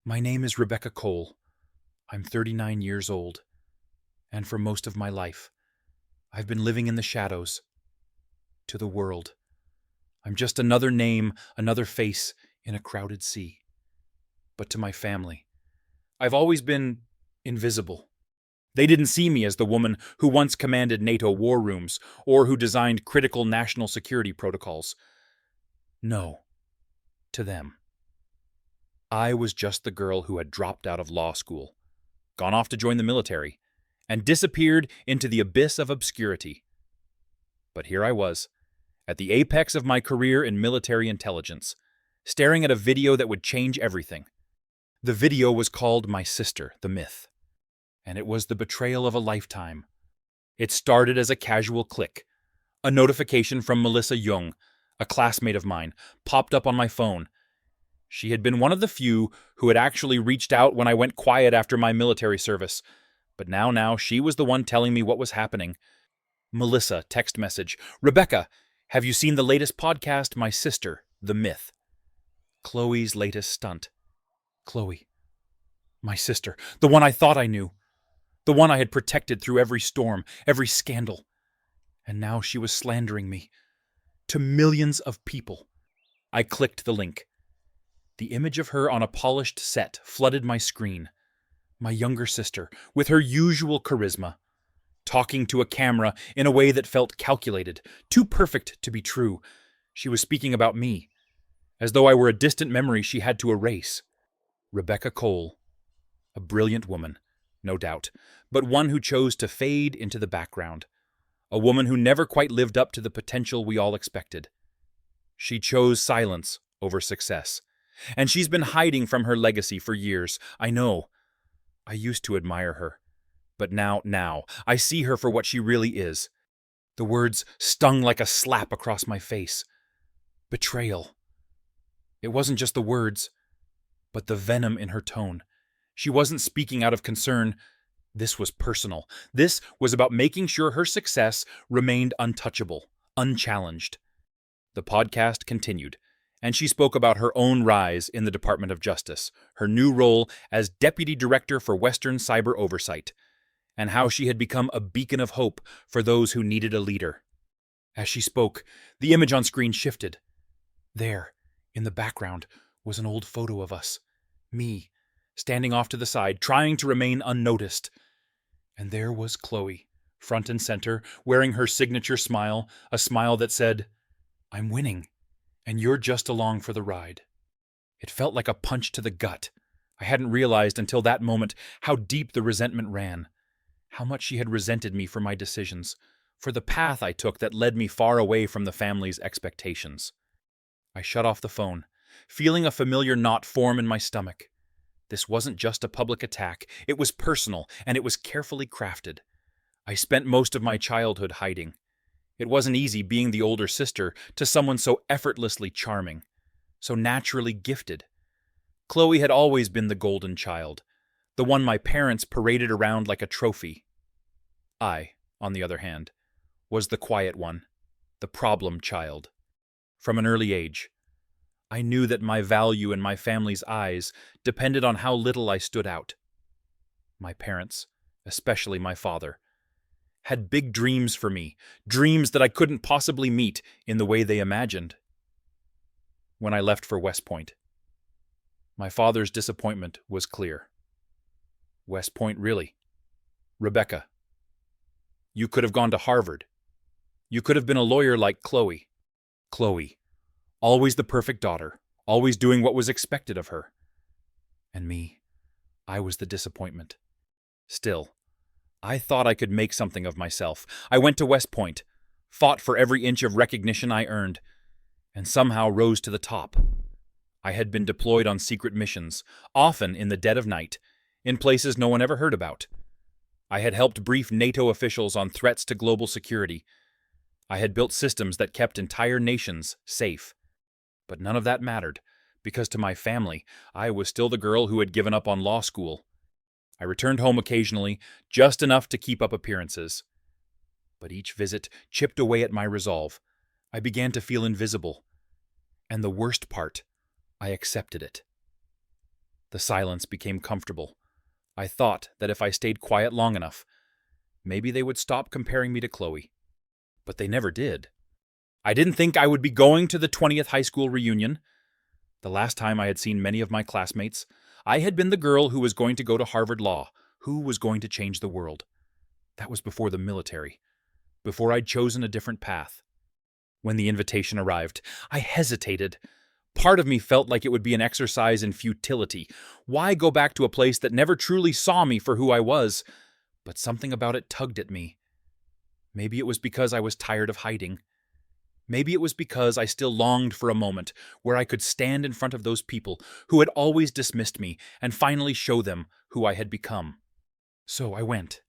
My name is Rebecca Cole. I'm 39 years old, and for most of my life, I've been living in the shadows. To the world, I'm just another name, another face in a crowded sea. But to my family, I've always been invisible. They didn't see me as the woman who once commanded NATO war rooms or who designed critical national security protocols. No, to them, I was just the girl who had dropped out of law school, gone off to join the military, and disappeared into the abyss of obscurity. But here I was, at the apex of my career in military intelligence, staring at a video that would change everything. The video was called My Sister, the Myth, and it was the betrayal of a lifetime. It started as a casual click. A notification from Melissa Young, a classmate of mine, popped up on my phone. She had been one of the few who had actually reached out when I went quiet after my military service, but now she was the one telling me what was happening. Melissa, text message, Rebecca, have you seen the latest podcast, My Sister, the Myth? Chloe's latest stunt. Chloe. My sister. The one I thought I knew. The one I had protected through every storm, every scandal. And now she was slandering me. To millions of people. I clicked the link. The image of her on a polished set flooded my screen. My younger sister, with her usual charisma, talking to a camera in a way that felt calculated, too perfect to be true. She was speaking about me, as though I were a distant memory she had to erase. Rebecca Cole, a brilliant woman, no doubt, but one who chose to fade into the background. A woman who never quite lived up to the potential we all expected. She chose silence over success. And she's been hiding from her legacy for years. I know. I used to admire her. But now, I see her for what she really is. The words stung like a slap across my face. Betrayal. It wasn't just the words, but the venom in her tone. She wasn't speaking out of concern. This was personal. This was about making sure her success remained untouchable, unchallenged. The podcast continued, and she spoke about her own rise in the Department of Justice, her new role as Deputy Director for Western Cyber Oversight, and how she had become a beacon of hope for those who needed a leader. As she spoke, the image on screen shifted. There, in the background, was an old photo of us. Me, standing off to the side, trying to remain unnoticed. And there was Chloe, front and center, wearing her signature smile, a smile that said, I'm winning, and you're just along for the ride. It felt like a punch to the gut. I hadn't realized until that moment how deep the resentment ran, how much she had resented me for my decisions, for the path I took that led me far away from the family's expectations. I shut off the phone, feeling a familiar knot form in my stomach. This wasn't just a public attack. It was personal, and it was carefully crafted. I spent most of my childhood hiding. It wasn't easy being the older sister to someone so effortlessly charming, so naturally gifted. Chloe had always been the golden child, the one my parents paraded around like a trophy. I, on the other hand, was the quiet one, the problem child. From an early age, I knew that my value in my family's eyes depended on how little I stood out. My parents, especially my father, had big dreams for me, dreams that I couldn't possibly meet in the way they imagined. When I left for West Point, my father's disappointment was clear. West Point, really? Rebecca, you could have gone to Harvard. You could have been a lawyer like Chloe. Chloe, always the perfect daughter, always doing what was expected of her. And me, I was the disappointment. Still, I thought I could make something of myself. I went to West Point, fought for every inch of recognition I earned, and somehow rose to the top. I had been deployed on secret missions, often in the dead of night, in places no one ever heard about. I had helped brief NATO officials on threats to global security. I had built systems that kept entire nations safe. But none of that mattered, because to my family, I was still the girl who had given up on law school. I returned home occasionally, just enough to keep up appearances. But each visit chipped away at my resolve. I began to feel invisible. And the worst part, I accepted it. The silence became comfortable. I thought that if I stayed quiet long enough, maybe they would stop comparing me to Chloe. But they never did. I didn't think I would be going to the 20th high school reunion. The last time I had seen many of my classmates, I had been the girl who was going to go to Harvard Law, who was going to change the world. That was before the military, before I'd chosen a different path. When the invitation arrived, I hesitated. Part of me felt like it would be an exercise in futility. Why go back to a place that never truly saw me for who I was? But something about it tugged at me. Maybe it was because I was tired of hiding. Maybe it was because I still longed for a moment where I could stand in front of those people who had always dismissed me and finally show them who I had become. So I went.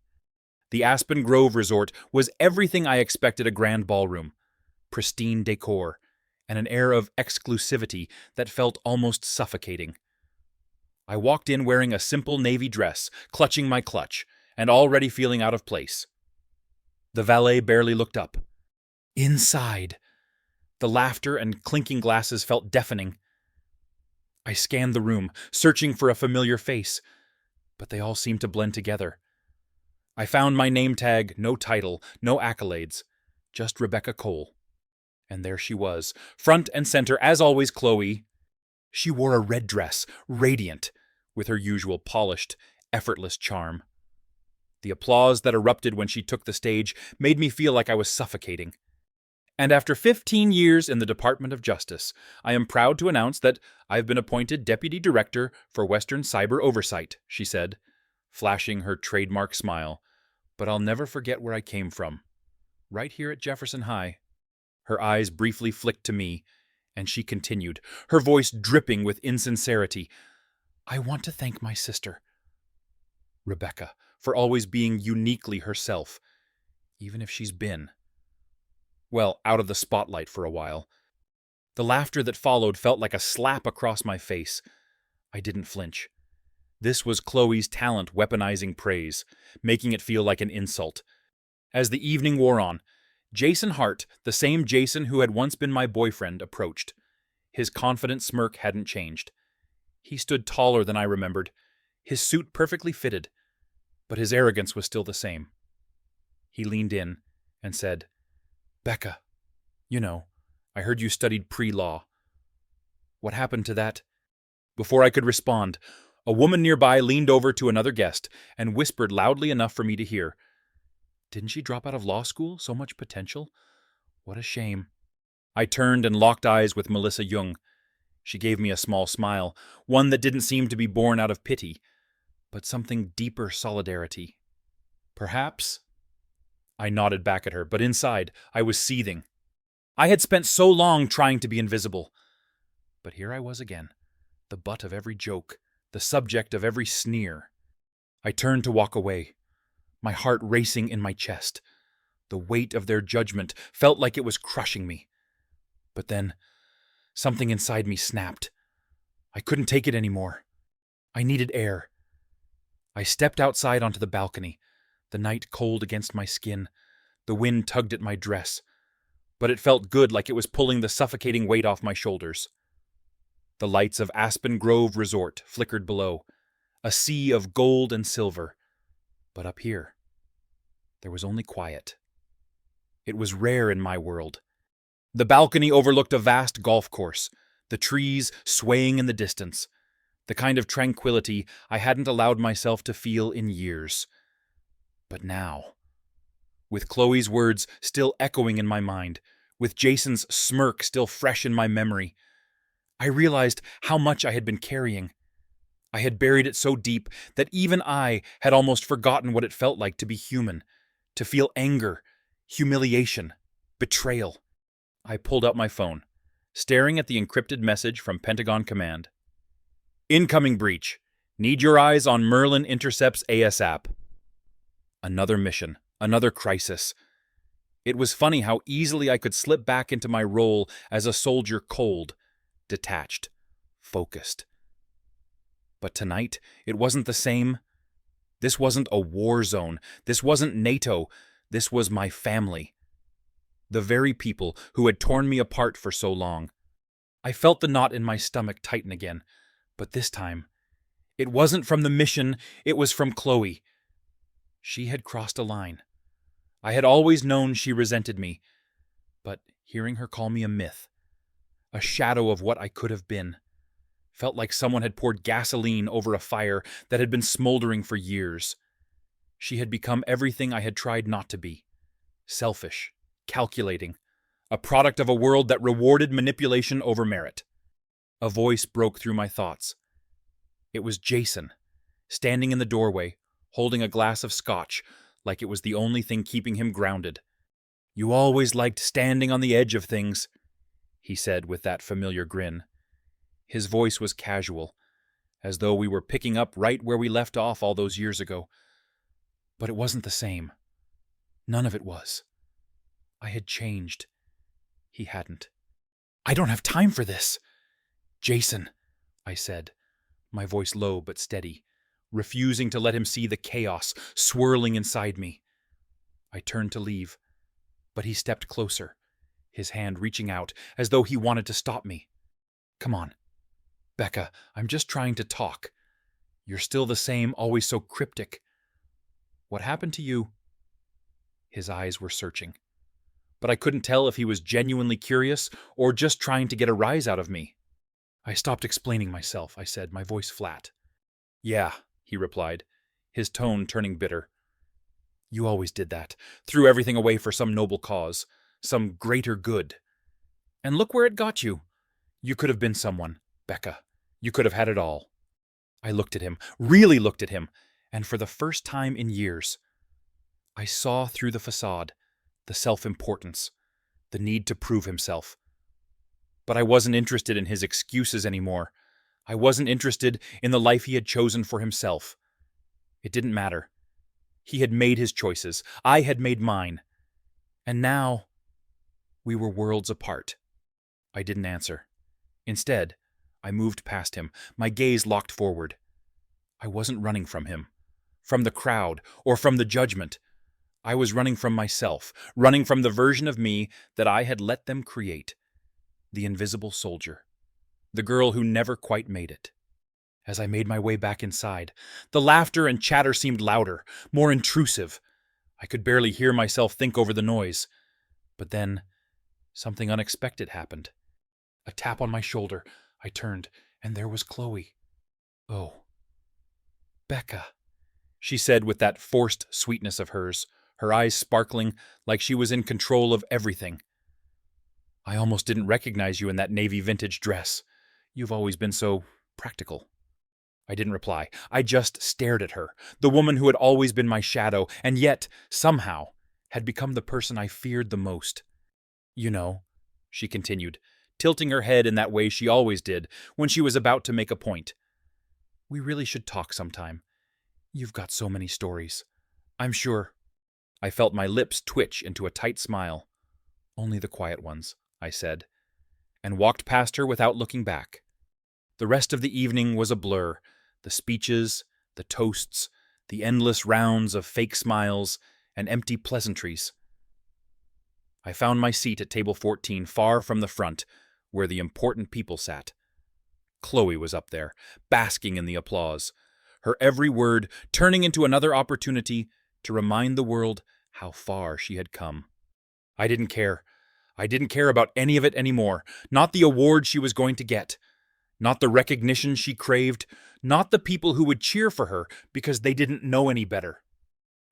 The Aspen Grove Resort was everything I expected a grand ballroom. Pristine decor, and an air of exclusivity that felt almost suffocating. I walked in wearing a simple navy dress, clutching my clutch, and already feeling out of place. The valet barely looked up. Inside, the laughter and clinking glasses felt deafening. I scanned the room, searching for a familiar face, but they all seemed to blend together. I found my name tag, no title, no accolades, just Rebecca Cole. And there she was, front and center, as always, Chloe. She wore a red dress, radiant, with her usual polished, effortless charm. The applause that erupted when she took the stage made me feel like I was suffocating. And after 15 years in the Department of Justice, I am proud to announce that I've been appointed Deputy Director for Western Cyber Oversight, she said, flashing her trademark smile. But I'll never forget where I came from. Right here at Jefferson High. Her eyes briefly flicked to me, and she continued, her voice dripping with insincerity. I want to thank my sister, Rebecca, for always being uniquely herself, even if she's been, well, out of the spotlight for a while. The laughter that followed felt like a slap across my face. I didn't flinch. This was Chloe's talent weaponizing praise, making it feel like an insult. As the evening wore on, Jason Hart, the same Jason who had once been my boyfriend, approached. His confident smirk hadn't changed. He stood taller than I remembered, his suit perfectly fitted, but his arrogance was still the same. He leaned in and said, Becca, I heard you studied pre-law. What happened to that? Before I could respond, a woman nearby leaned over to another guest and whispered loudly enough for me to hear. Didn't she drop out of law school? So much potential? What a shame. I turned and locked eyes with Melissa Jung. She gave me a small smile, one that didn't seem to be born out of pity, but something deeper solidarity. Perhaps? I nodded back at her, but inside, I was seething. I had spent so long trying to be invisible. But here I was again, the butt of every joke, the subject of every sneer. I turned to walk away, my heart racing in my chest. The weight of their judgment felt like it was crushing me. But then, something inside me snapped. I couldn't take it anymore. I needed air. I stepped outside onto the balcony, the night cold against my skin. The wind tugged at my dress, but it felt good, like it was pulling the suffocating weight off my shoulders. The lights of Aspen Grove Resort flickered below, a sea of gold and silver. But up here, there was only quiet. It was rare in my world. The balcony overlooked a vast golf course, the trees swaying in the distance, the kind of tranquility I hadn't allowed myself to feel in years. But now, with Chloe's words still echoing in my mind, with Jason's smirk still fresh in my memory, I realized how much I had been carrying. I had buried it so deep that even I had almost forgotten what it felt like to be human, to feel anger, humiliation, betrayal. I pulled out my phone, staring at the encrypted message from Pentagon Command. Incoming breach. Need your eyes on Merlin intercepts ASAP. Another mission, another crisis. It was funny how easily I could slip back into my role as a soldier, cold, detached, focused. But tonight, it wasn't the same. This wasn't a war zone. This wasn't NATO. This was my family. The very people who had torn me apart for so long. I felt the knot in my stomach tighten again, but this time, It wasn't from the mission, it was from Chloe. She had crossed a line. I had always known she resented me, but hearing her call me a myth, a shadow of what I could have been, felt like someone had poured gasoline over a fire that had been smoldering for years. She had become everything I had tried not to be: selfish, calculating, a product of a world that rewarded manipulation over merit. A voice broke through my thoughts. It was Jason, standing in the doorway, holding a glass of scotch, like it was the only thing keeping him grounded. "You always liked standing on the edge of things," he said with that familiar grin. His voice was casual, as though we were picking up right where we left off all those years ago. But it wasn't the same. None of it was. I had changed. He hadn't. "I don't have time for this." "Jason," I said, my voice low but steady, refusing to let him see the chaos swirling inside me. I turned to leave, but he stepped closer, his hand reaching out as though he wanted to stop me. "Come on. Becca, I'm just trying to talk. You're still the same, always so cryptic. What happened to you?" His eyes were searching, but I couldn't tell if he was genuinely curious or just trying to get a rise out of me. "I stopped explaining myself," I said, my voice flat. "Yeah," he replied, his tone turning bitter. "You always did that, threw everything away for some noble cause, some greater good. And look where it got you. You could have been someone, Becca. You could have had it all." I looked at him, really looked at him, and for the first time in years, I saw through the facade, the self-importance, the need to prove himself. But I wasn't interested in his excuses anymore. I wasn't interested in the life he had chosen for himself. It didn't matter. He had made his choices. I had made mine. And now, we were worlds apart. I didn't answer. Instead, I moved past him, my gaze locked forward. I wasn't running from him, from the crowd, or from the judgment. I was running from myself, running from the version of me that I had let them create. The invisible soldier. The girl who never quite made it. As I made my way back inside, the laughter and chatter seemed louder, more intrusive. I could barely hear myself think over the noise. But then, something unexpected happened. A tap on my shoulder. I turned, and there was Chloe. "Oh, Becca," she said with that forced sweetness of hers, her eyes sparkling like she was in control of everything. "I almost didn't recognize you in that navy vintage dress. You've always been so practical." I didn't reply. I just stared at her, the woman who had always been my shadow, and yet, somehow, had become the person I feared the most. "You know," she continued, tilting her head in that way she always did when she was about to make a point, "we really should talk sometime. You've got so many stories. I'm sure." I felt my lips twitch into a tight smile. "Only the quiet ones," I said, and walked past her without looking back. The rest of the evening was a blur. The speeches, the toasts, the endless rounds of fake smiles and empty pleasantries. I found my seat at table 14 far from the front, where the important people sat. Chloe was up there, basking in the applause, her every word turning into another opportunity to remind the world how far she had come. I didn't care. I didn't care about any of it anymore. Not the award she was going to get. Not the recognition she craved. Not the people who would cheer for her because they didn't know any better.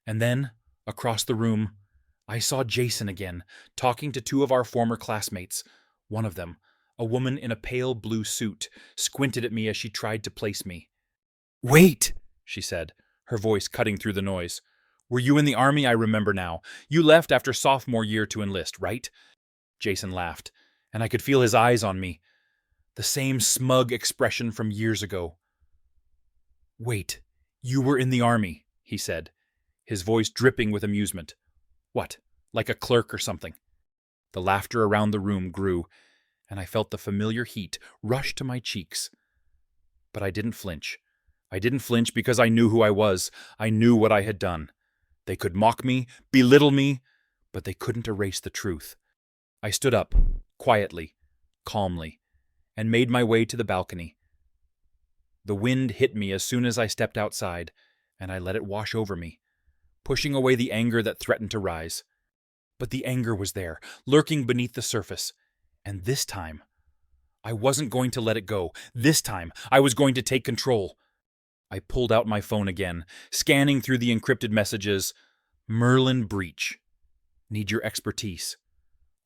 And then, across the room, I saw Jason again, talking to two of our former classmates. One of them, a woman in a pale blue suit, squinted at me as she tried to place me. "Wait," she said, her voice cutting through the noise. "Were you in the army? I remember now. You left after sophomore year to enlist, right?" Jason laughed, and I could feel his eyes on me. The same smug expression from years ago. "Wait, you were in the army," he said, his voice dripping with amusement. "What, like a clerk or something?" The laughter around the room grew, and I felt the familiar heat rush to my cheeks. But I didn't flinch. I didn't flinch because I knew who I was. I knew what I had done. They could mock me, belittle me, but they couldn't erase the truth. I stood up, quietly, calmly, and made my way to the balcony. The wind hit me as soon as I stepped outside, and I let it wash over me, pushing away the anger that threatened to rise. But the anger was there, lurking beneath the surface, and this time, I wasn't going to let it go. This time, I was going to take control. I pulled out my phone again, scanning through the encrypted messages. Merlin breach. Need your expertise.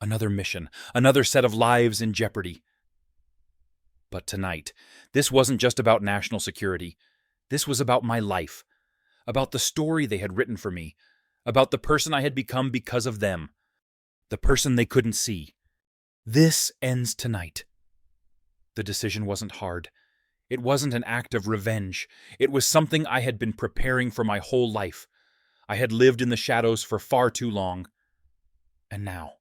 Another mission, another set of lives in jeopardy. But tonight, this wasn't just about national security. This was about my life, about the story they had written for me, about the person I had become because of them, the person they couldn't see. This ends tonight. The decision wasn't hard. It wasn't an act of revenge. It was something I had been preparing for my whole life. I had lived in the shadows for far too long. And now,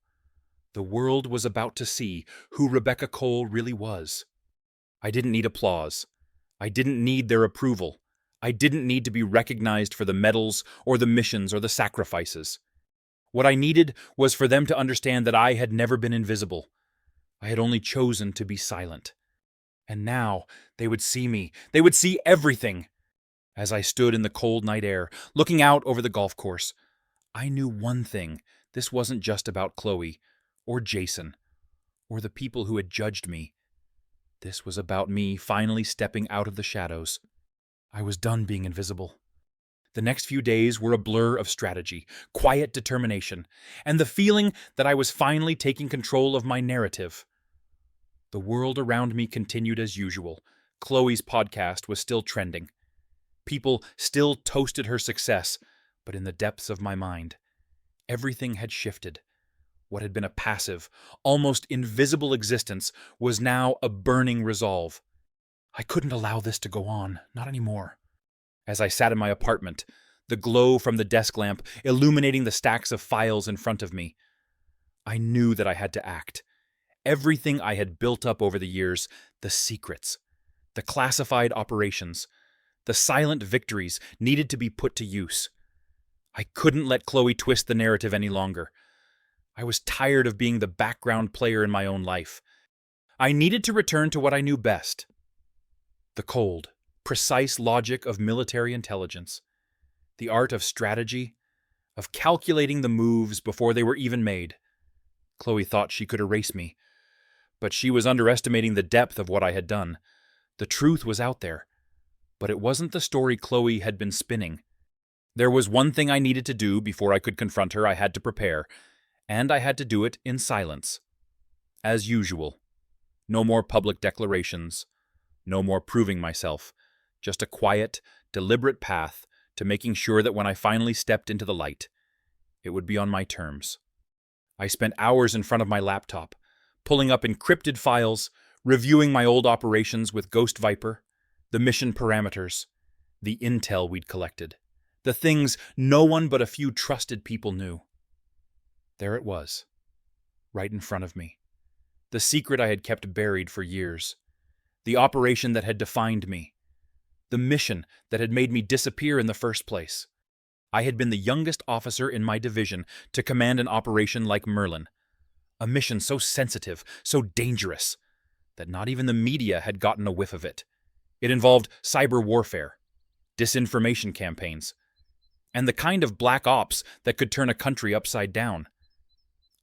the world was about to see who Rebecca Cole really was. I didn't need applause. I didn't need their approval. I didn't need to be recognized for the medals or the missions or the sacrifices. What I needed was for them to understand that I had never been invisible. I had only chosen to be silent. And now they would see me. They would see everything. As I stood in the cold night air, looking out over the golf course, I knew one thing. This wasn't just about Chloe, or Jason, or the people who had judged me. This was about me finally stepping out of the shadows. I was done being invisible. The next few days were a blur of strategy, quiet determination, and the feeling that I was finally taking control of my narrative. The world around me continued as usual. Chloe's podcast was still trending. People still toasted her success, but in the depths of my mind, everything had shifted. What had been a passive, almost invisible existence was now a burning resolve. I couldn't allow this to go on, not anymore. As I sat in my apartment, the glow from the desk lamp illuminating the stacks of files in front of me, I knew that I had to act. Everything I had built up over the years, the secrets, the classified operations, the silent victories needed to be put to use. I couldn't let Chloe twist the narrative any longer. I was tired of being the background player in my own life. I needed to return to what I knew best. The cold, precise logic of military intelligence. The art of strategy, of calculating the moves before they were even made. Chloe thought she could erase me, but she was underestimating the depth of what I had done. The truth was out there, but it wasn't the story Chloe had been spinning. There was one thing I needed to do before I could confront her. I had to prepare, and I had to do it in silence. As usual. No more public declarations. No more proving myself. Just a quiet, deliberate path to making sure that when I finally stepped into the light, it would be on my terms. I spent hours in front of my laptop, pulling up encrypted files, reviewing my old operations with Ghost Viper, the mission parameters, the intel we'd collected, the things no one but a few trusted people knew. There it was, right in front of me. The secret I had kept buried for years. The operation that had defined me. The mission that had made me disappear in the first place. I had been the youngest officer in my division to command an operation like Merlin. A mission so sensitive, so dangerous, that not even the media had gotten a whiff of it. It involved cyber warfare, disinformation campaigns, and the kind of black ops that could turn a country upside down.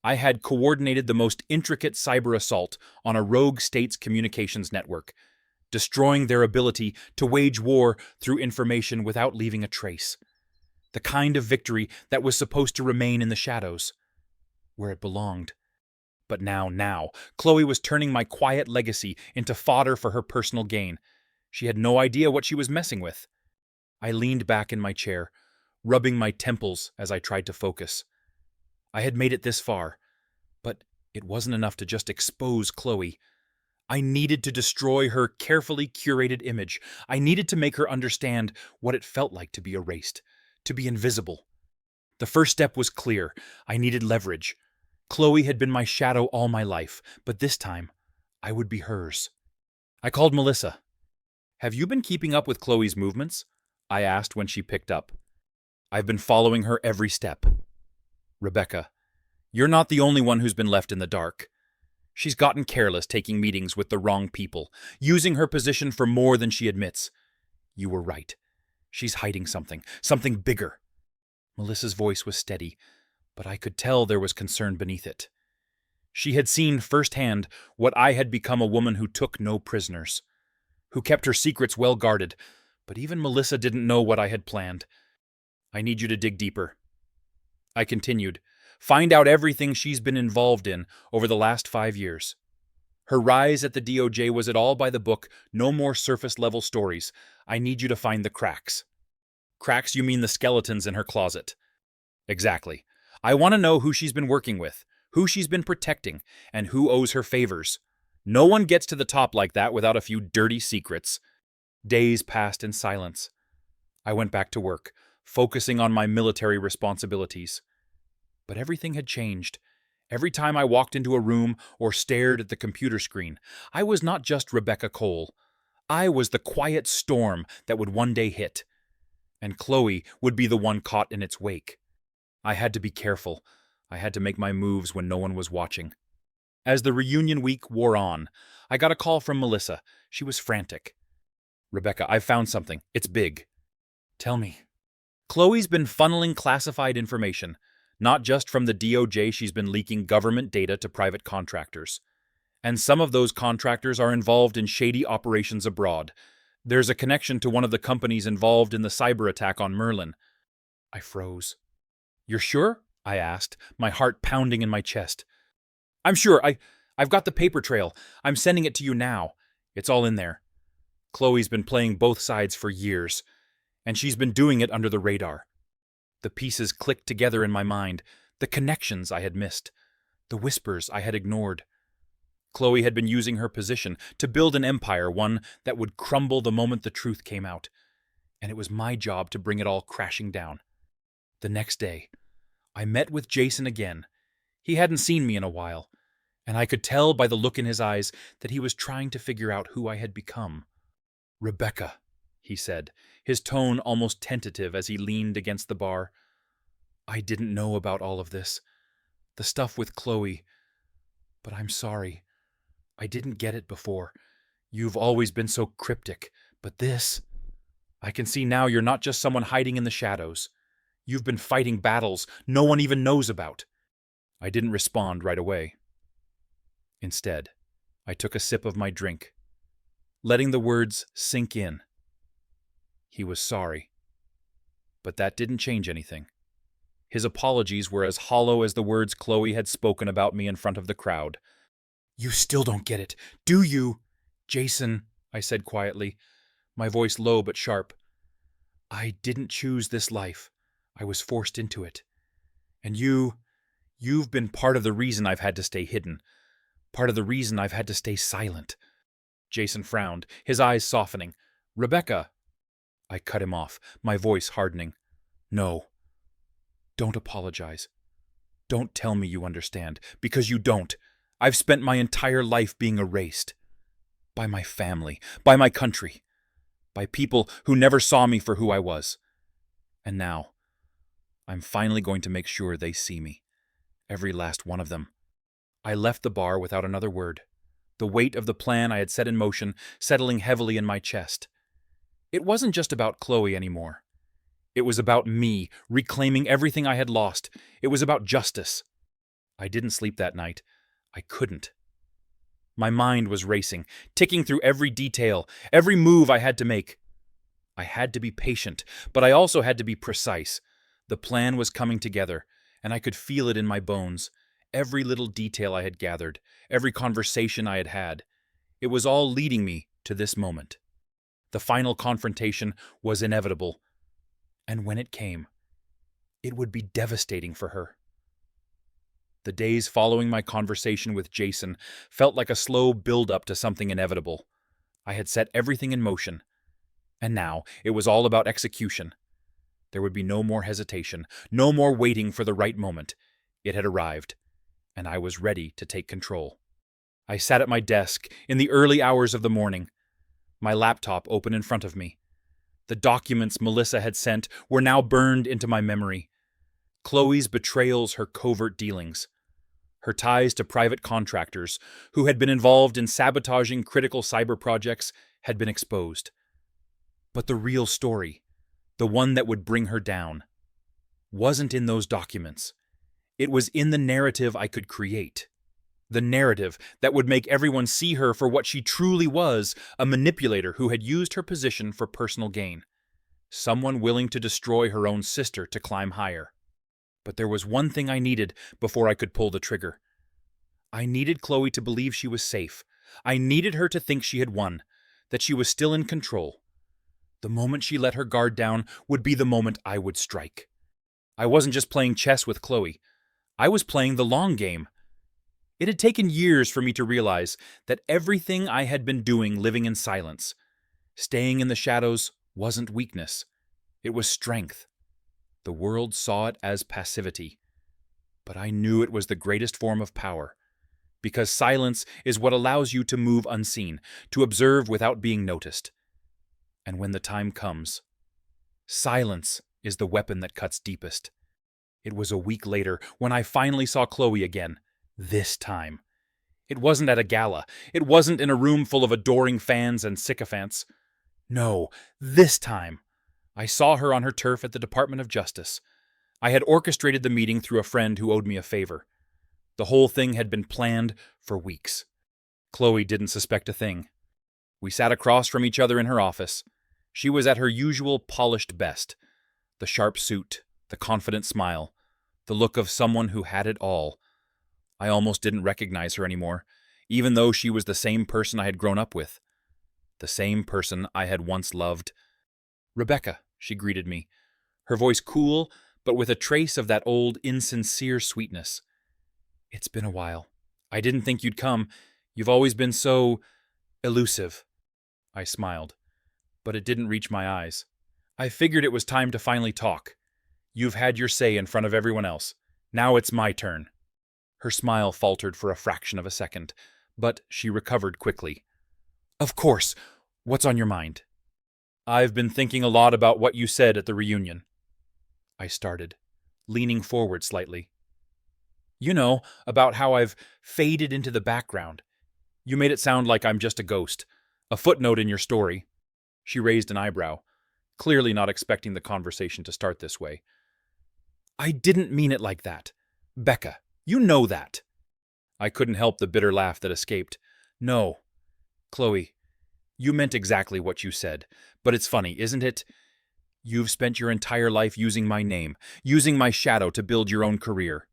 I had coordinated the most intricate cyber assault on a rogue state's communications network, destroying their ability to wage war through information without leaving a trace. The kind of victory that was supposed to remain in the shadows, where it belonged. But now, Chloe was turning my quiet legacy into fodder for her personal gain. She had no idea what she was messing with. I leaned back in my chair, rubbing my temples as I tried to focus. I had made it this far, but it wasn't enough to just expose Chloe. I needed to destroy her carefully curated image. I needed to make her understand what it felt like to be erased, to be invisible. The first step was clear. I needed leverage. Chloe had been my shadow all my life, but this time, I would be hers. I called Melissa. "Have you been keeping up with Chloe's movements?" I asked when she picked up. "I've been following her every step." "Rebecca, you're not the only one who's been left in the dark." She's gotten careless taking meetings with the wrong people, using her position for more than she admits. You were right. She's hiding something bigger. Melissa's voice was steady, but I could tell there was concern beneath it. She had seen firsthand what I had become, a woman who took no prisoners, who kept her secrets well guarded, but even Melissa didn't know what I had planned. I need you to dig deeper. I continued. Find out everything she's been involved in over the last 5 years. Her rise at the DOJ, was it all by the book? No more surface-level stories. I need you to find the cracks. Cracks, you mean the skeletons in her closet? Exactly. I want to know who she's been working with, who she's been protecting, and who owes her favors. No one gets to the top like that without a few dirty secrets. Days passed in silence. I went back to work, focusing on my military responsibilities. But everything had changed. Every time I walked into a room or stared at the computer screen, I was not just Rebecca Cole. I was the quiet storm that would one day hit. And Chloe would be the one caught in its wake. I had to be careful. I had to make my moves when no one was watching. As the reunion week wore on, I got a call from Melissa. She was frantic. Rebecca, I've found something. It's big. Tell me. Chloe's been funneling classified information. Not just from the DOJ, she's been leaking government data to private contractors. And some of those contractors are involved in shady operations abroad. There's a connection to one of the companies involved in the cyber attack on Merlin. I froze. You're sure? I asked, my heart pounding in my chest. I'm sure. I've got the paper trail. I'm sending it to you now. It's all in there. Chloe's been playing both sides for years, and she's been doing it under the radar. The pieces clicked together in my mind, the connections I had missed, the whispers I had ignored. Chloe had been using her position to build an empire, one that would crumble the moment the truth came out, and it was my job to bring it all crashing down. The next day, I met with Jason again. He hadn't seen me in a while, and I could tell by the look in his eyes that he was trying to figure out who I had become. Rebecca, he said, his tone almost tentative as he leaned against the bar. I didn't know about all of this, the stuff with Chloe, but I'm sorry. I didn't get it before. You've always been so cryptic, but this... I can see now you're not just someone hiding in the shadows. You've been fighting battles no one even knows about. I didn't respond right away. Instead, I took a sip of my drink, letting the words sink in. He was sorry. But that didn't change anything. His apologies were as hollow as the words Chloe had spoken about me in front of the crowd. You still don't get it, do you? Jason, I said quietly, my voice low but sharp. I didn't choose this life. I was forced into it. And you've been part of the reason I've had to stay hidden. Part of the reason I've had to stay silent. Jason frowned, his eyes softening. Rebecca! I cut him off, my voice hardening. No. Don't apologize. Don't tell me you understand, because you don't. I've spent my entire life being erased. By my family, by my country, by people who never saw me for who I was. And now, I'm finally going to make sure they see me. Every last one of them. I left the bar without another word, the weight of the plan I had set in motion settling heavily in my chest. It wasn't just about Chloe anymore. It was about me reclaiming everything I had lost. It was about justice. I didn't sleep that night. I couldn't. My mind was racing, ticking through every detail, every move I had to make. I had to be patient, but I also had to be precise. The plan was coming together, and I could feel it in my bones. Every little detail I had gathered, every conversation I had had. It was all leading me to this moment. The final confrontation was inevitable, and when it came, it would be devastating for her. The days following my conversation with Jason felt like a slow build-up to something inevitable. I had set everything in motion, and now it was all about execution. There would be no more hesitation, no more waiting for the right moment. It had arrived, and I was ready to take control. I sat at my desk in the early hours of the morning, my laptop open in front of me. The documents Melissa had sent were now burned into my memory. Chloe's betrayals, her covert dealings. Her ties to private contractors who had been involved in sabotaging critical cyber projects had been exposed. But the real story, the one that would bring her down, wasn't in those documents. It was in the narrative I could create. The narrative that would make everyone see her for what she truly was, a manipulator who had used her position for personal gain. Someone willing to destroy her own sister to climb higher. But there was one thing I needed before I could pull the trigger. I needed Chloe to believe she was safe. I needed her to think she had won, that she was still in control. The moment she let her guard down would be the moment I would strike. I wasn't just playing chess with Chloe. I was playing the long game. It had taken years for me to realize that everything I had been doing living in silence, staying in the shadows, wasn't weakness. It was strength. The world saw it as passivity. But I knew it was the greatest form of power, because silence is what allows you to move unseen, to observe without being noticed. And when the time comes, silence is the weapon that cuts deepest. It was a week later when I finally saw Chloe again. This time. It wasn't at a gala. It wasn't in a room full of adoring fans and sycophants. No, this time. I saw her on her turf at the Department of Justice. I had orchestrated the meeting through a friend who owed me a favor. The whole thing had been planned for weeks. Chloe didn't suspect a thing. We sat across from each other in her office. She was at her usual polished best. The sharp suit, the confident smile, the look of someone who had it all. I almost didn't recognize her anymore, even though she was the same person I had grown up with. The same person I had once loved. "Rebecca," she greeted me, her voice cool, but with a trace of that old, insincere sweetness. "It's been a while. I didn't think you'd come. You've always been so elusive." I smiled, but it didn't reach my eyes. "I figured it was time to finally talk. You've had your say in front of everyone else. Now it's my turn." Her smile faltered for a fraction of a second, but she recovered quickly. "Of course. What's on your mind?" "I've been thinking a lot about what you said at the reunion." I started, leaning forward slightly. "You know, about how I've faded into the background. You made it sound like I'm just a ghost, a footnote in your story." She raised an eyebrow, clearly not expecting the conversation to start this way. "I didn't mean it like that. Becca, you know that." I couldn't help the bitter laugh that escaped. "No, Chloe, you meant exactly what you said. But it's funny, isn't it? You've spent your entire life using my name, using my shadow to build your own career.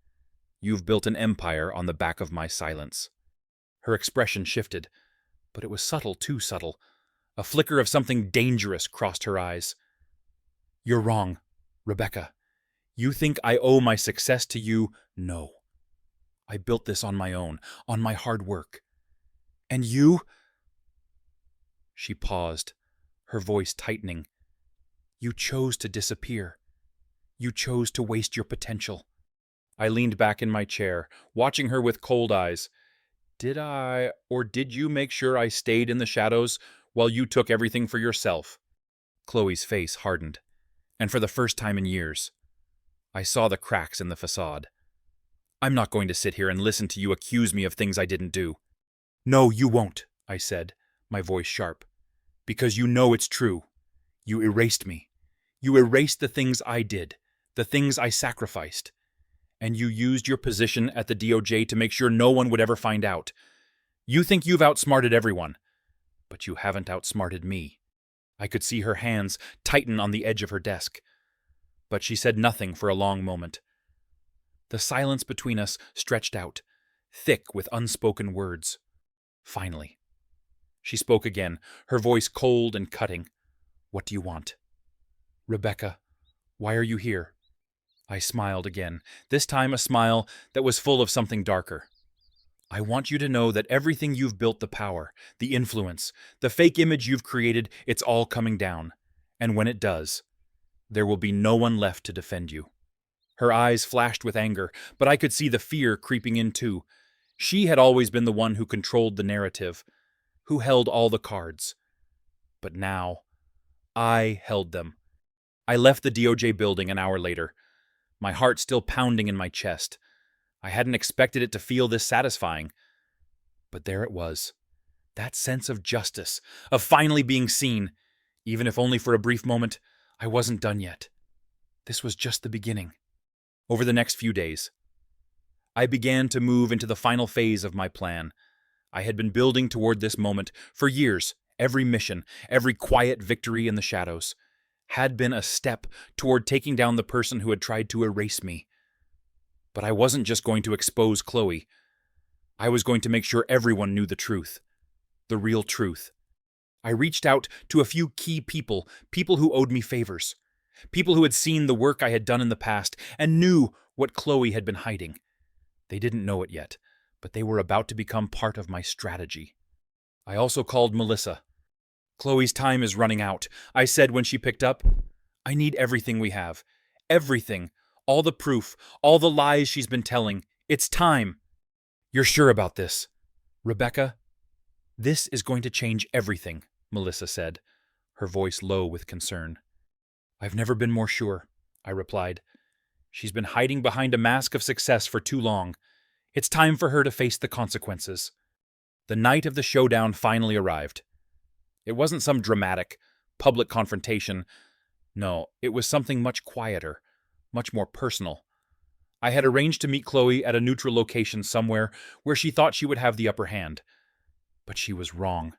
You've built an empire on the back of my silence." Her expression shifted, but it was subtle, too subtle. A flicker of something dangerous crossed her eyes. "You're wrong, Rebecca. You think I owe my success to you? No. I built this on my own, on my hard work. And you—" She paused, her voice tightening. "You chose to disappear. You chose to waste your potential." I leaned back in my chair, watching her with cold eyes. "Did I, or did you make sure I stayed in the shadows while you took everything for yourself?" Chloe's face hardened, and for the first time in years, I saw the cracks in the facade. "I'm not going to sit here and listen to you accuse me of things I didn't do." "No, you won't," I said, my voice sharp. "Because you know it's true. You erased me. You erased the things I did, the things I sacrificed. And you used your position at the DOJ to make sure no one would ever find out. You think you've outsmarted everyone, but you haven't outsmarted me." I could see her hands tighten on the edge of her desk. But she said nothing for a long moment. The silence between us stretched out, thick with unspoken words. Finally, she spoke again, her voice cold and cutting. "What do you want?" "Rebecca, why are you here?" I smiled again, this time a smile that was full of something darker. "I want you to know that everything you've built, the power, the influence, the fake image you've created, it's all coming down. And when it does, there will be no one left to defend you." Her eyes flashed with anger, but I could see the fear creeping in too. She had always been the one who controlled the narrative, who held all the cards. But now, I held them. I left the DOJ building an hour later, my heart still pounding in my chest. I hadn't expected it to feel this satisfying. But there it was. That sense of justice, of finally being seen. Even if only for a brief moment, I wasn't done yet. This was just the beginning. Over the next few days, I began to move into the final phase of my plan. I had been building toward this moment for years. Every mission, every quiet victory in the shadows, had been a step toward taking down the person who had tried to erase me. But I wasn't just going to expose Chloe. I was going to make sure everyone knew the truth. The real truth. I reached out to a few key people, people who owed me favors, people who had seen the work I had done in the past and knew what Chloe had been hiding. They didn't know it yet, but they were about to become part of my strategy. I also called Melissa. Chloe's time is running out, I said when she picked up. I need everything we have. Everything. All the proof, all the lies she's been telling. It's time. You're sure about this? Rebecca? This is going to change everything, Melissa said, her voice low with concern. I've never been more sure, I replied. She's been hiding behind a mask of success for too long. It's time for her to face the consequences. The night of the showdown finally arrived. It wasn't some dramatic, public confrontation. No, it was something much quieter, much more personal. I had arranged to meet Chloe at a neutral location somewhere where she thought she would have the upper hand. But she was wrong.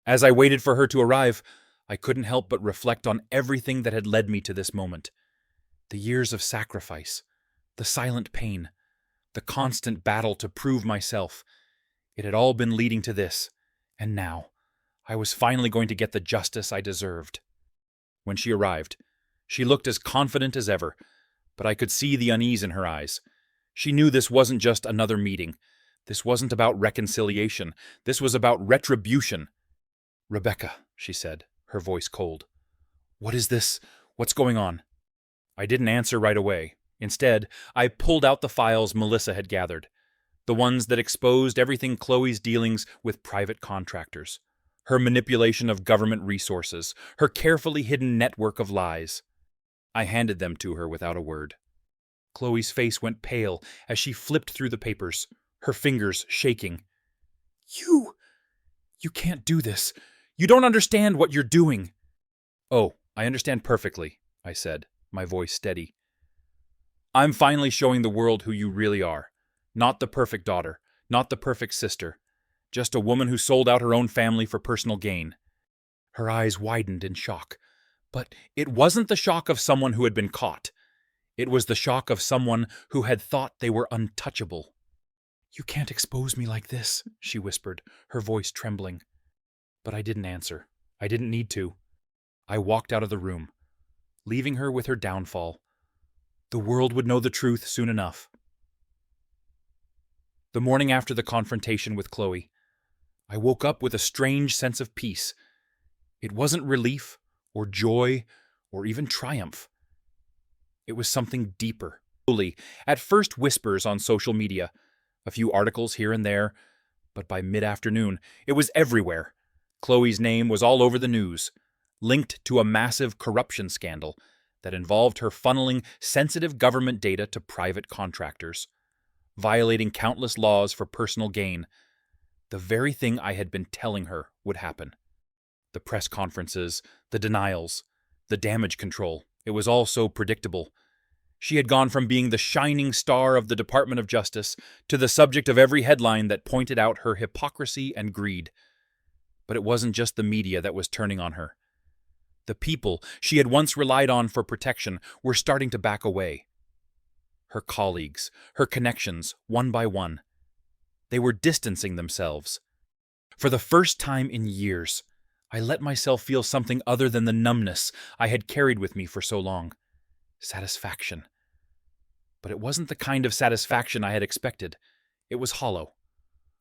As I waited for her to arrive, I couldn't help but reflect on everything that had led me to this moment. The years of sacrifice, the silent pain, the constant battle to prove myself. It had all been leading to this, and now I was finally going to get the justice I deserved. When she arrived, she looked as confident as ever, but I could see the unease in her eyes. She knew this wasn't just another meeting. This wasn't about reconciliation. This was about retribution. Rebecca, she said, her voice cold. What is this? What's going on? I didn't answer right away. Instead, I pulled out the files Melissa had gathered, the ones that exposed everything Chloe's dealings with private contractors, her manipulation of government resources, her carefully hidden network of lies. I handed them to her without a word. Chloe's face went pale as she flipped through the papers, her fingers shaking. You can't do this. You don't understand what you're doing. Oh, I understand perfectly, I said, my voice steady. I'm finally showing the world who you really are. Not the perfect daughter, not the perfect sister. Just a woman who sold out her own family for personal gain. Her eyes widened in shock. But it wasn't the shock of someone who had been caught. It was the shock of someone who had thought they were untouchable. You can't expose me like this, she whispered, her voice trembling. But I didn't answer. I didn't need to. I walked out of the room, leaving her with her downfall. The world would know the truth soon enough. The morning after the confrontation with Chloe, I woke up with a strange sense of peace. It wasn't relief, or joy, or even triumph. It was something deeper. Slowly, at first whispers on social media, a few articles here and there, but by mid-afternoon, it was everywhere. Chloe's name was all over the news, linked to a massive corruption scandal that involved her funneling sensitive government data to private contractors, violating countless laws for personal gain, the very thing I had been telling her would happen. The press conferences, the denials, the damage control, it was all so predictable. She had gone from being the shining star of the Department of Justice to the subject of every headline that pointed out her hypocrisy and greed. But it wasn't just the media that was turning on her. The people she had once relied on for protection were starting to back away. Her colleagues, her connections, one by one. They were distancing themselves. For the first time in years, I let myself feel something other than the numbness I had carried with me for so long. Satisfaction. But it wasn't the kind of satisfaction I had expected. It was hollow,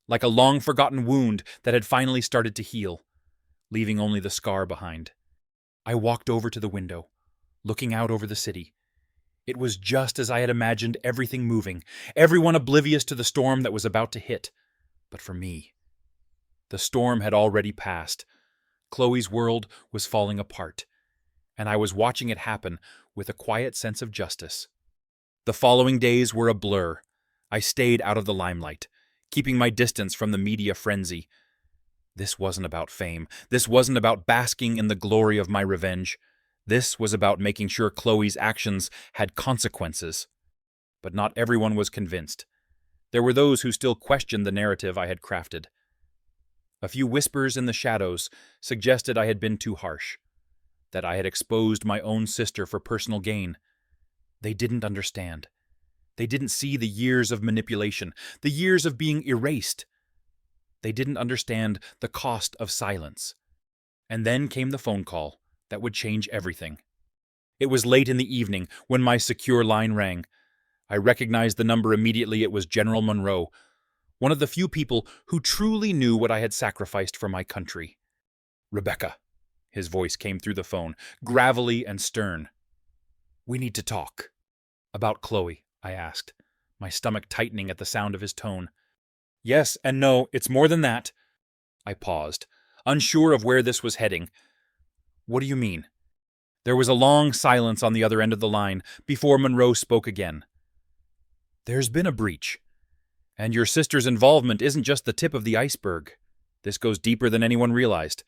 like a long-forgotten wound that had finally started to heal, leaving only the scar behind. I walked over to the window, looking out over the city. It was just as I had imagined everything moving, everyone oblivious to the storm that was about to hit. But for me, the storm had already passed. Chloe's world was falling apart, and I was watching it happen with a quiet sense of justice. The following days were a blur. I stayed out of the limelight, keeping my distance from the media frenzy. This wasn't about fame. This wasn't about basking in the glory of my revenge. This was about making sure Chloe's actions had consequences. But not everyone was convinced. There were those who still questioned the narrative I had crafted. A few whispers in the shadows suggested I had been too harsh, that I had exposed my own sister for personal gain. They didn't understand. They didn't see the years of manipulation, the years of being erased. They didn't understand the cost of silence. And then came the phone call that would change everything. It was late in the evening when my secure line rang. I recognized the number immediately. It was General Monroe, one of the few people who truly knew what I had sacrificed for my country. "Rebecca," his voice came through the phone, gravelly and stern. "We need to talk." "About Chloe?" I asked, my stomach tightening at the sound of his tone. "Yes and no, it's more than that." I paused, unsure of where this was heading. "What do you mean?" There was a long silence on the other end of the line before Monroe spoke again. "There's been a breach. And your sister's involvement isn't just the tip of the iceberg. This goes deeper than anyone realized.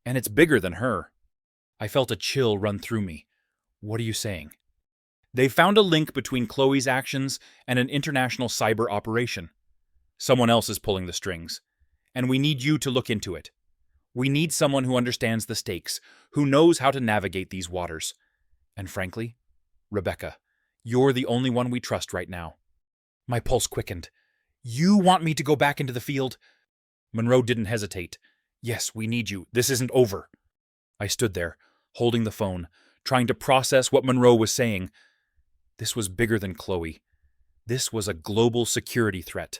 And it's bigger than her." I felt a chill run through me. "What are you saying?" "They found a link between Chloe's actions and an international cyber operation. Someone else is pulling the strings. And we need you to look into it. We need someone who understands the stakes, who knows how to navigate these waters. And frankly, Rebecca, you're the only one we trust right now." My pulse quickened. "You want me to go back into the field?" Monroe didn't hesitate. "Yes, we need you. This isn't over." I stood there, holding the phone, trying to process what Monroe was saying. This was bigger than Chloe. This was a global security threat,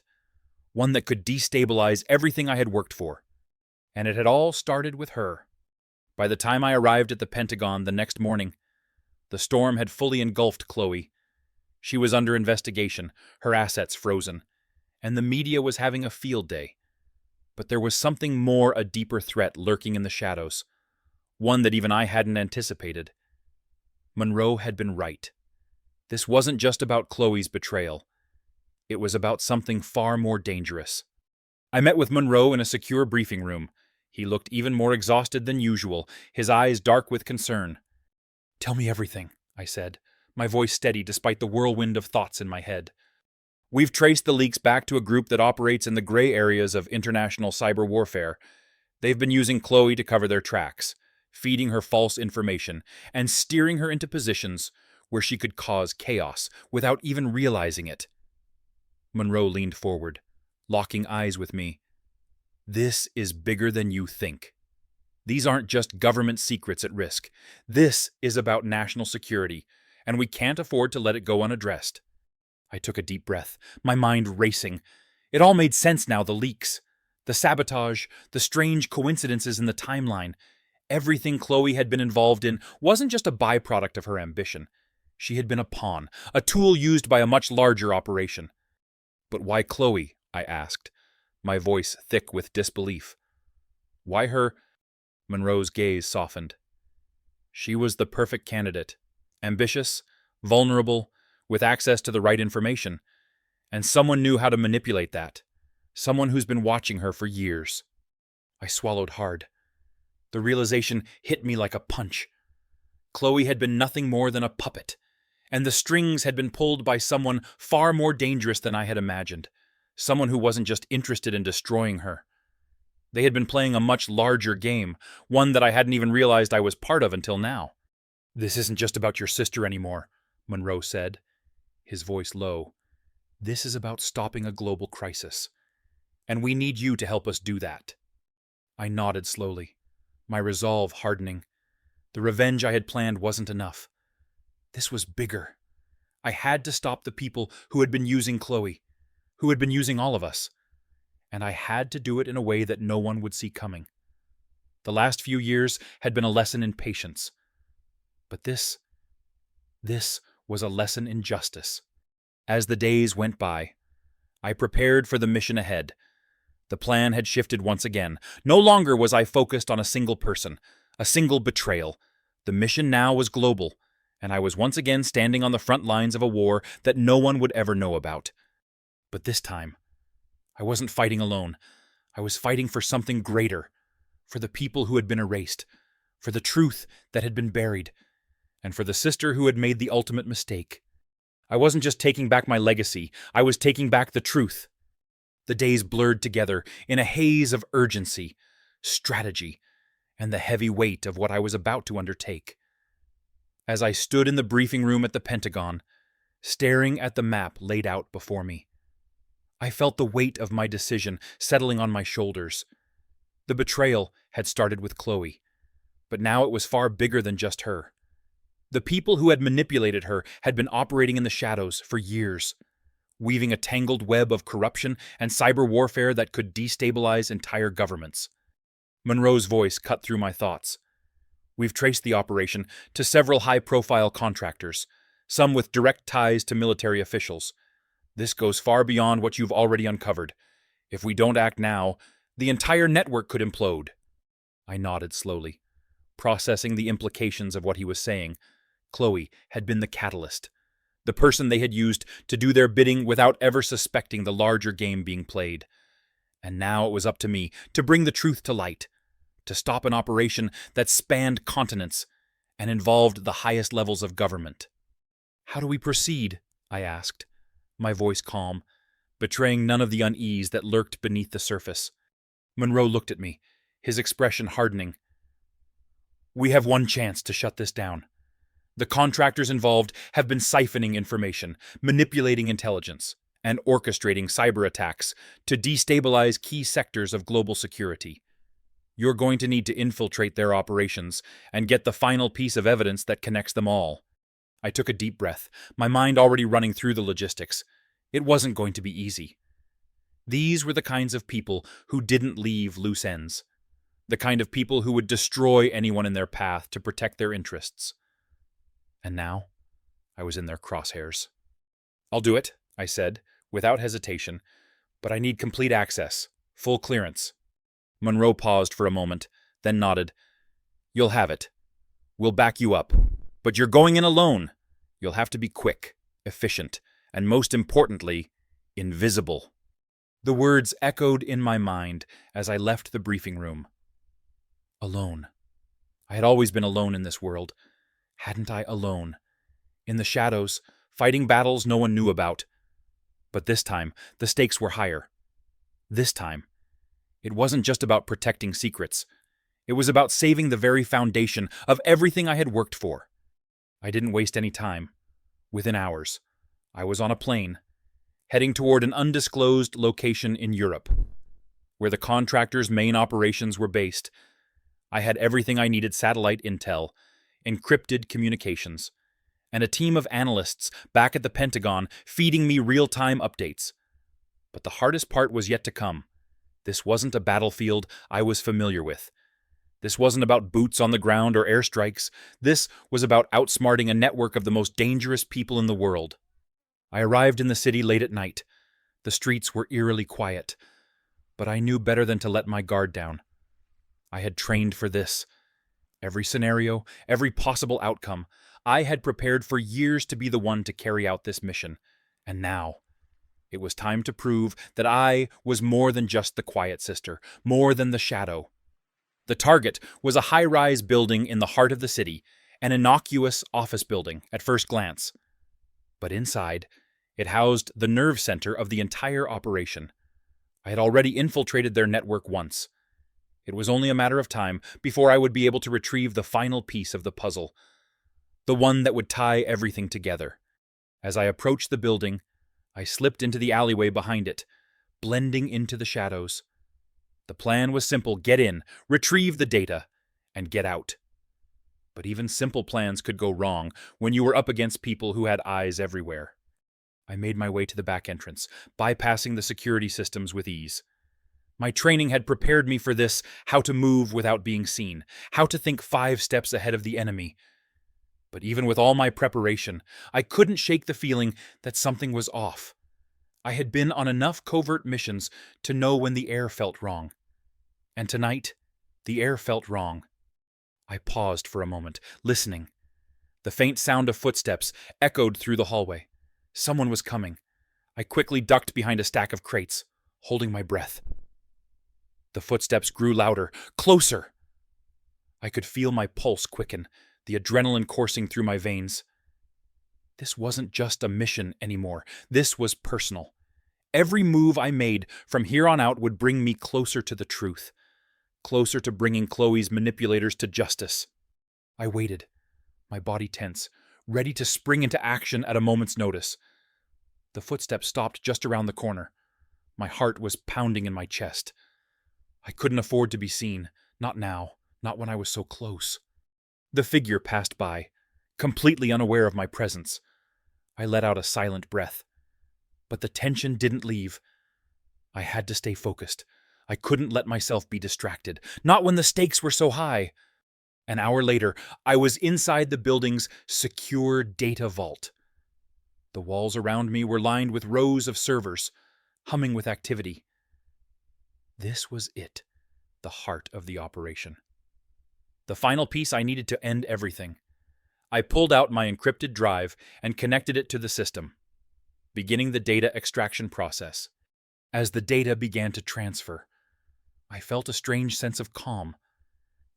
one that could destabilize everything I had worked for. And it had all started with her. By the time I arrived at the Pentagon the next morning, the storm had fully engulfed Chloe. She was under investigation, her assets frozen, and the media was having a field day. But there was something more, a deeper threat lurking in the shadows, one that even I hadn't anticipated. Monroe had been right. This wasn't just about Chloe's betrayal. It was about something far more dangerous. I met with Monroe in a secure briefing room. He looked even more exhausted than usual, his eyes dark with concern. "Tell me everything," I said, my voice steady despite the whirlwind of thoughts in my head. "We've traced the leaks back to a group that operates in the gray areas of international cyber warfare. They've been using Chloe to cover their tracks, feeding her false information, and steering her into positions where she could cause chaos without even realizing it." Monroe leaned forward, locking eyes with me. "This is bigger than you think. These aren't just government secrets at risk. This is about national security, and we can't afford to let it go unaddressed." I took a deep breath, my mind racing. It all made sense now, the leaks, the sabotage, the strange coincidences in the timeline. Everything Chloe had been involved in wasn't just a byproduct of her ambition. She had been a pawn, a tool used by a much larger operation. "But why Chloe?" I asked, my voice thick with disbelief. "Why her?" Monroe's gaze softened. "She was the perfect candidate. Ambitious, vulnerable, with access to the right information. And someone knew how to manipulate that. Someone who's been watching her for years." I swallowed hard. The realization hit me like a punch. Chloe had been nothing more than a puppet, and the strings had been pulled by someone far more dangerous than I had imagined. Someone who wasn't just interested in destroying her. They had been playing a much larger game, one that I hadn't even realized I was part of until now. "This isn't just about your sister anymore," Monroe said, his voice low. "This is about stopping a global crisis, and we need you to help us do that." I nodded slowly, my resolve hardening. The revenge I had planned wasn't enough. This was bigger. I had to stop the people who had been using Chloe, who had been using all of us. And I had to do it in a way that no one would see coming. The last few years had been a lesson in patience. But this was a lesson in justice. As the days went by, I prepared for the mission ahead. The plan had shifted once again. No longer was I focused on a single person, a single betrayal. The mission now was global, and I was once again standing on the front lines of a war that no one would ever know about. But this time, I wasn't fighting alone. I was fighting for something greater, for the people who had been erased, for the truth that had been buried, and for the sister who had made the ultimate mistake. I wasn't just taking back my legacy, I was taking back the truth. The days blurred together in a haze of urgency, strategy, and the heavy weight of what I was about to undertake. As I stood in the briefing room at the Pentagon, staring at the map laid out before me, I felt the weight of my decision settling on my shoulders. The betrayal had started with Chloe, but now it was far bigger than just her. The people who had manipulated her had been operating in the shadows for years, weaving a tangled web of corruption and cyber warfare that could destabilize entire governments. Monroe's voice cut through my thoughts. We've traced the operation to several high-profile contractors, some with direct ties to military officials. This goes far beyond what you've already uncovered. If we don't act now, the entire network could implode. I nodded slowly, processing the implications of what he was saying. Chloe had been the catalyst, the person they had used to do their bidding without ever suspecting the larger game being played. And now it was up to me to bring the truth to light, to stop an operation that spanned continents and involved the highest levels of government. "How do we proceed?" I asked, my voice calm, betraying none of the unease that lurked beneath the surface. Monroe looked at me, his expression hardening. "We have one chance to shut this down. The contractors involved have been siphoning information, manipulating intelligence, and orchestrating cyber attacks to destabilize key sectors of global security. You're going to need to infiltrate their operations and get the final piece of evidence that connects them all." I took a deep breath, my mind already running through the logistics. It wasn't going to be easy. These were the kinds of people who didn't leave loose ends, the kind of people who would destroy anyone in their path to protect their interests. And now, I was in their crosshairs. "I'll do it," I said, without hesitation, "but I need complete access, full clearance." Monroe paused for a moment, then nodded. "You'll have it. We'll back you up. But you're going in alone. You'll have to be quick, efficient, and most importantly, invisible." The words echoed in my mind as I left the briefing room. Alone. I had always been alone in this world. Hadn't I? Alone. In the shadows, fighting battles no one knew about. But this time, the stakes were higher. This time, it wasn't just about protecting secrets. It was about saving the very foundation of everything I had worked for. I didn't waste any time. Within hours, I was on a plane, heading toward an undisclosed location in Europe, where the contractors' main operations were based. I had everything I needed: satellite intel, encrypted communications, and a team of analysts back at the Pentagon feeding me real-time updates. But the hardest part was yet to come. This wasn't a battlefield I was familiar with. This wasn't about boots on the ground or airstrikes. This was about outsmarting a network of the most dangerous people in the world. I arrived in the city late at night. The streets were eerily quiet, but I knew better than to let my guard down. I had trained for this. Every scenario, every possible outcome, I had prepared for years to be the one to carry out this mission. And now, it was time to prove that I was more than just the quiet sister, more than the shadow. The target was a high-rise building in the heart of the city, an innocuous office building at first glance. But inside, it housed the nerve center of the entire operation. I had already infiltrated their network once. It was only a matter of time before I would be able to retrieve the final piece of the puzzle, the one that would tie everything together. As I approached the building, I slipped into the alleyway behind it, blending into the shadows. The plan was simple: get in, retrieve the data, and get out. But even simple plans could go wrong when you were up against people who had eyes everywhere. I made my way to the back entrance, bypassing the security systems with ease. My training had prepared me for this: how to move without being seen, how to think 5 steps ahead of the enemy. But even with all my preparation, I couldn't shake the feeling that something was off. I had been on enough covert missions to know when the air felt wrong. And tonight, the air felt wrong. I paused for a moment, listening. The faint sound of footsteps echoed through the hallway. Someone was coming. I quickly ducked behind a stack of crates, holding my breath. The footsteps grew louder, closer. I could feel my pulse quicken, the adrenaline coursing through my veins. This wasn't just a mission anymore. This was personal. Every move I made from here on out would bring me closer to the truth, closer to bringing Chloe's manipulators to justice. I waited, my body tense, ready to spring into action at a moment's notice. The footsteps stopped just around the corner. My heart was pounding in my chest. I couldn't afford to be seen, not now, not when I was so close. The figure passed by, completely unaware of my presence. I let out a silent breath. But the tension didn't leave. I had to stay focused. I couldn't let myself be distracted, not when the stakes were so high. An hour later, I was inside the building's secure data vault. The walls around me were lined with rows of servers, humming with activity. This was it, the heart of the operation. The final piece I needed to end everything. I pulled out my encrypted drive and connected it to the system, beginning the data extraction process. As the data began to transfer, I felt a strange sense of calm.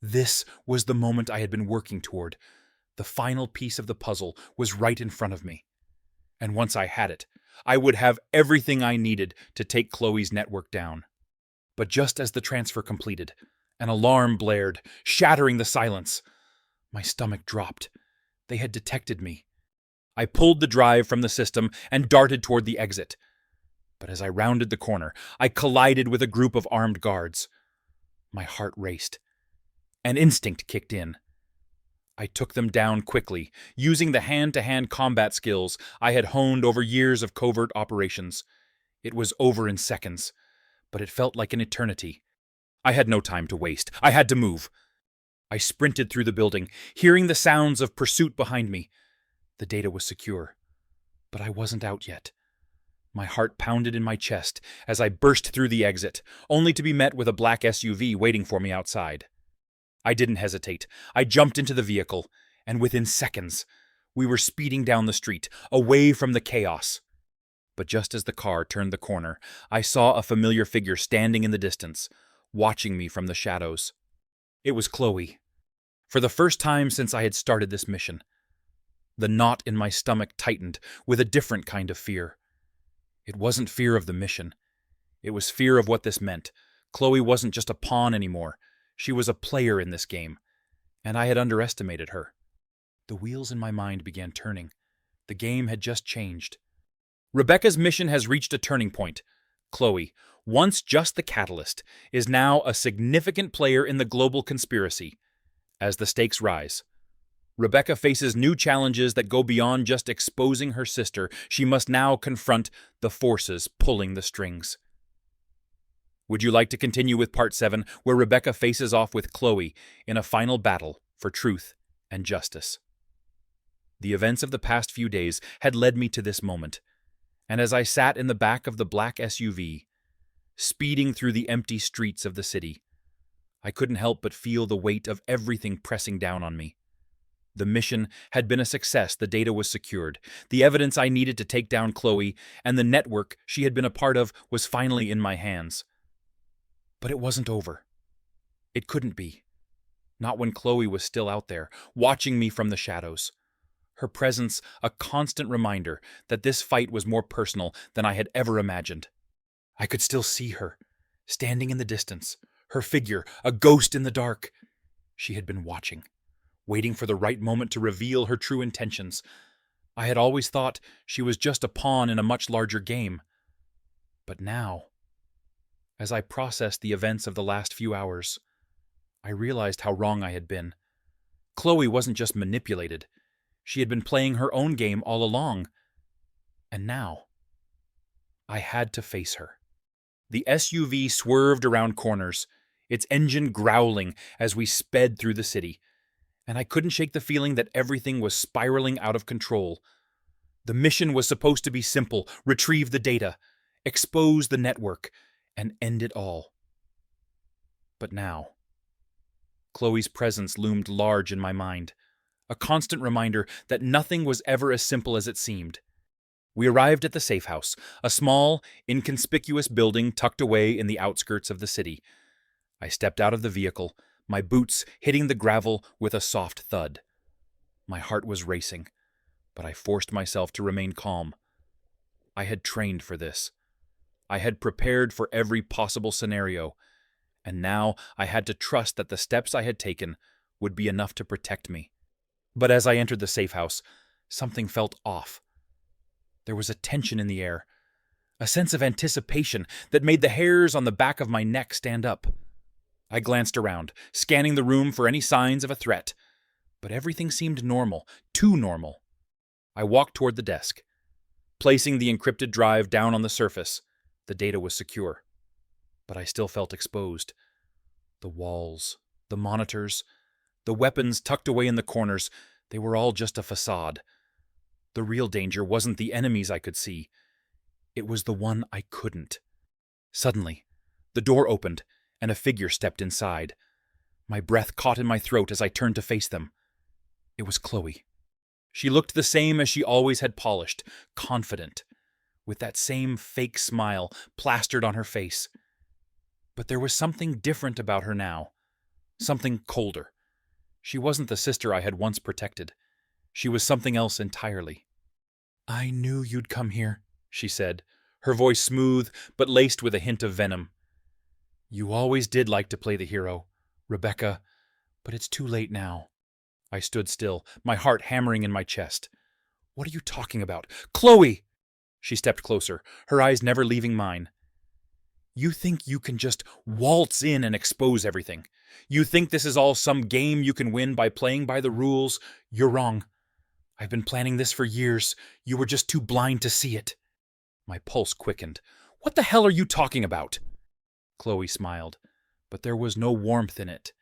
This was the moment I had been working toward. The final piece of the puzzle was right in front of me. And once I had it, I would have everything I needed to take Chloe's network down. But just as the transfer completed, an alarm blared, shattering the silence. My stomach dropped. They had detected me. I pulled the drive from the system and darted toward the exit. But as I rounded the corner, I collided with a group of armed guards. My heart raced. An instinct kicked in. I took them down quickly, using the hand-to-hand combat skills I had honed over years of covert operations. It was over in seconds, but it felt like an eternity. I had no time to waste. I had to move. I sprinted through the building, hearing the sounds of pursuit behind me. The data was secure, but I wasn't out yet. My heart pounded in my chest as I burst through the exit, only to be met with a black SUV waiting for me outside. I didn't hesitate. I jumped into the vehicle, and within seconds, we were speeding down the street, away from the chaos. But just as the car turned the corner, I saw a familiar figure standing in the distance, watching me from the shadows. It was Chloe. For the first time since I had started this mission, the knot in my stomach tightened with a different kind of fear. It wasn't fear of the mission. It was fear of what this meant. Chloe wasn't just a pawn anymore. She was a player in this game, and I had underestimated her. The wheels in my mind began turning. The game had just changed. Rebecca's mission has reached a turning point. Chloe, once just the catalyst, is now a significant player in the global conspiracy. As the stakes rise, Rebecca faces new challenges that go beyond just exposing her sister. She must now confront the forces pulling the strings. Would you like to continue with Part 7, where Rebecca faces off with Chloe in a final battle for truth and justice? The events of the past few days had led me to this moment, and as I sat in the back of the black SUV, speeding through the empty streets of the city, I couldn't help but feel the weight of everything pressing down on me. The mission had been a success. The data was secured. The evidence I needed to take down Chloe and the network she had been a part of was finally in my hands. But it wasn't over. It couldn't be. Not when Chloe was still out there, watching me from the shadows. Her presence a constant reminder that this fight was more personal than I had ever imagined. I could still see her, standing in the distance, her figure a ghost in the dark. She had been watching, waiting for the right moment to reveal her true intentions. I had always thought she was just a pawn in a much larger game. But now, as I processed the events of the last few hours, I realized how wrong I had been. Chloe wasn't just manipulated. She had been playing her own game all along. And now, I had to face her. The SUV swerved around corners, its engine growling as we sped through the city, and I couldn't shake the feeling that everything was spiraling out of control. The mission was supposed to be simple: retrieve the data, expose the network, and end it all. But now, Chloe's presence loomed large in my mind, a constant reminder that nothing was ever as simple as it seemed. We arrived at the safe house, a small, inconspicuous building tucked away in the outskirts of the city. I stepped out of the vehicle, my boots hitting the gravel with a soft thud. My heart was racing, but I forced myself to remain calm. I had trained for this. I had prepared for every possible scenario, and now I had to trust that the steps I had taken would be enough to protect me. But as I entered the safe house, something felt off. There was a tension in the air, a sense of anticipation that made the hairs on the back of my neck stand up. I glanced around, scanning the room for any signs of a threat, but everything seemed normal, too normal. I walked toward the desk. Placing the encrypted drive down on the surface, the data was secure. But I still felt exposed. The walls, the monitors, the weapons tucked away in the corners, they were all just a facade. The real danger wasn't the enemies I could see. It was the one I couldn't. Suddenly, the door opened, and a figure stepped inside. My breath caught in my throat as I turned to face them. It was Chloe. She looked the same as she always had polished, confident, with that same fake smile plastered on her face. But there was something different about her now, something colder. She wasn't the sister I had once protected. She was something else entirely. "I knew you'd come here," she said, her voice smooth but laced with a hint of venom. "You always did like to play the hero, Rebecca, but it's too late now." I stood still, my heart hammering in my chest. "What are you talking about? Chloe!" She stepped closer, her eyes never leaving mine. "You think you can just waltz in and expose everything? You think this is all some game you can win by playing by the rules? You're wrong. I've been planning this for years. You were just too blind to see it." My pulse quickened. "What the hell are you talking about?" Chloe smiled, but there was no warmth in it.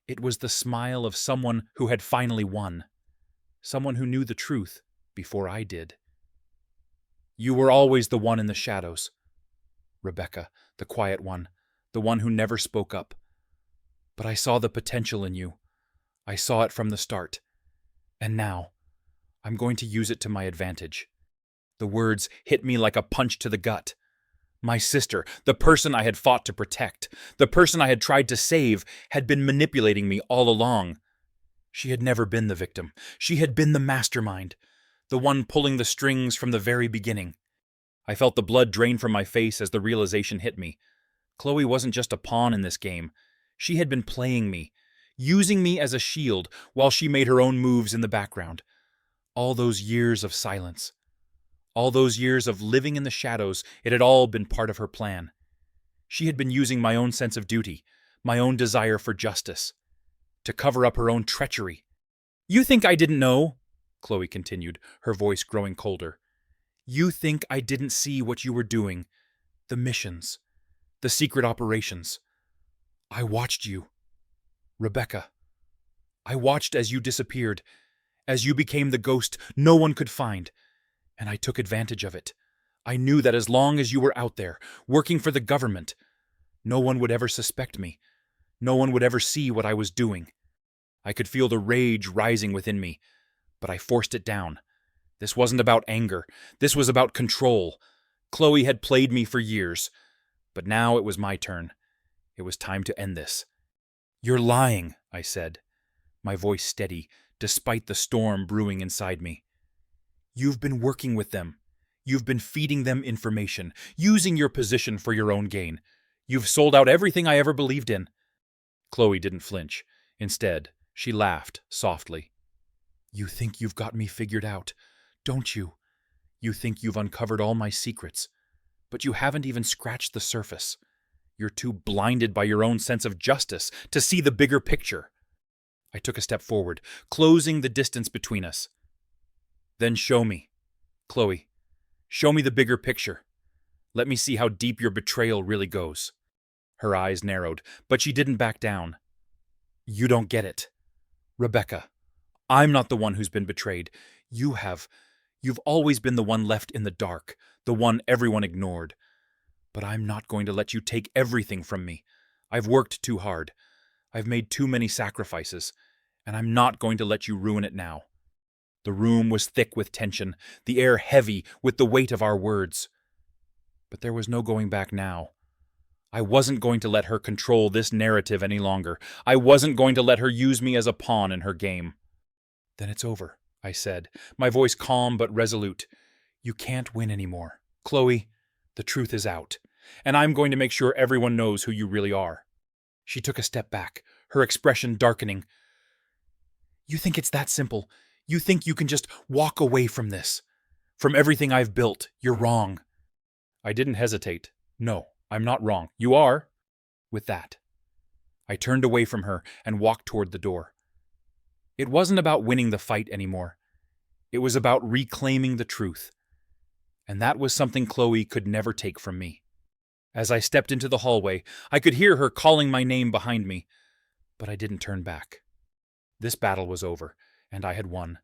It was the smile of someone who had finally won. Someone who knew the truth before I did. "You were always the one in the shadows. Rebecca, the quiet one, the one who never spoke up. But I saw the potential in you. I saw it from the start. And now, I'm going to use it to my advantage." The words hit me like a punch to the gut. My sister, the person I had fought to protect, the person I had tried to save, had been manipulating me all along. She had never been the victim. She had been the mastermind, the one pulling the strings from the very beginning. I felt the blood drain from my face as the realization hit me. Chloe wasn't just a pawn in this game. She had been playing me, using me as a shield while she made her own moves in the background. All those years of silence. All those years of living in the shadows, it had all been part of her plan. She had been using my own sense of duty, my own desire for justice, to cover up her own treachery. "You think I didn't know?" Chloe continued, her voice growing colder. "You think I didn't see what you were doing? The missions, the secret operations. I watched you. Rebecca, I watched as you disappeared, as you became the ghost no one could find. And I took advantage of it. I knew that as long as you were out there, working for the government, no one would ever suspect me. No one would ever see what I was doing. I could feel the rage rising within me, but I forced it down. This wasn't about anger. This was about control. Chloe had played me for years, but now it was my turn. It was time to end this. "You're lying," I said, my voice steady, despite the storm brewing inside me. "You've been working with them. You've been feeding them information, using your position for your own gain. You've sold out everything I ever believed in." Chloe didn't flinch. Instead, she laughed softly. "You think you've got me figured out, don't you? You think you've uncovered all my secrets, but you haven't even scratched the surface. You're too blinded by your own sense of justice to see the bigger picture." I took a step forward, closing the distance between us. "Then show me, Chloe. Show me the bigger picture. Let me see how deep your betrayal really goes." Her eyes narrowed, but she didn't back down. "You don't get it. Rebecca, I'm not the one who's been betrayed. You have. You've always been the one left in the dark, the one everyone ignored. But I'm not going to let you take everything from me. I've worked too hard. I've made too many sacrifices, and I'm not going to let you ruin it now." The room was thick with tension, the air heavy with the weight of our words. But there was no going back now. I wasn't going to let her control this narrative any longer. I wasn't going to let her use me as a pawn in her game. "Then it's over," I said, my voice calm but resolute. "You can't win anymore. Chloe, the truth is out, and I'm going to make sure everyone knows who you really are." She took a step back, her expression darkening. "You think it's that simple? You think you can just walk away from this? From everything I've built? You're wrong." I didn't hesitate. "No, I'm not wrong. You are." With that, I turned away from her and walked toward the door. It wasn't about winning the fight anymore. It was about reclaiming the truth. And that was something Chloe could never take from me. As I stepped into the hallway, I could hear her calling my name behind me, but I didn't turn back. This battle was over, and I had won.